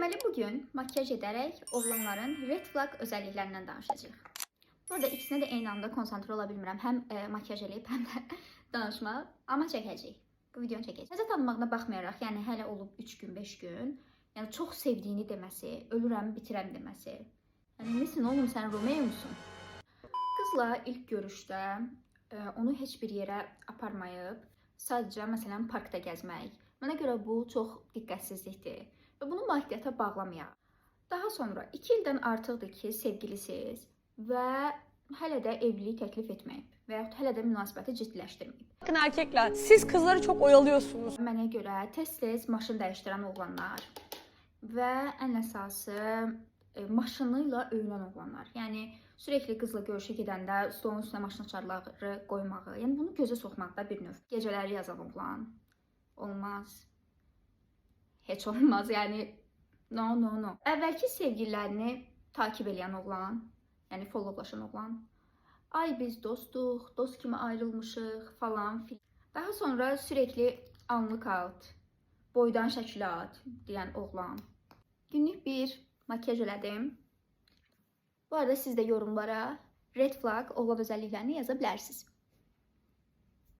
Deməli, bugün makyaj edərək oğlanların red flag özelliklərindən danışacağıq. Burada ikisinə də eyni anda konsantre ola bilmirəm. Həm makyaj eləyib, həm də danışmaq. Amma çəkəcəyik. Bu videonu çəkəcəyik. Necə tanımağına baxmayaraq, yəni hələ olub 3 gün, 5 gün, yəni çox sevdiyini deməsi, ölürəm, bitirəm deməsi. Yəni, misin oğlum, sən Romeo musun? Qızla ilk görüşdə onu heç bir yerə aparmayıb, sadəcə, məsələn, parkda gəzmək. Mənə görə bu çox diqqətsizlikdir. Və bunu maddiyyata bağlamayaq. Daha sonra 2 ildən artıqdır ki, sevgilisiniz və hələ də evliliyi təklif etməyib və yaxud hələ də münasibəti ciddiləşdirməyib. Bakın erkekler, siz kızları çok oyalıyorsunuz. Mənə görə tez-tez maşın dəyişdirən oğlanlar və ən əsası maşını ilə öyünən oğlanlar. Yəni sürekli qızla görüşə gedəndə stolun üstünə maşın açarları qoymağı, yəni bunu gözə soxmaqda bir növ. Gecələri yazan oğlan olmaz. Heç olmaz, yəni no. Əvvəlki sevgililərini takib edən oğlan, yəni followlaşan oğlan. Ay biz dostuq, dost kimi ayrılmışıq falan filan. Daha sonra sürekli anlık at, boydan şəkil at deyən oğlan. Günlük bir makyaj elədim. Bu arada siz də yorumlara red flag oğlan özelliklərini yaza bilərsiniz.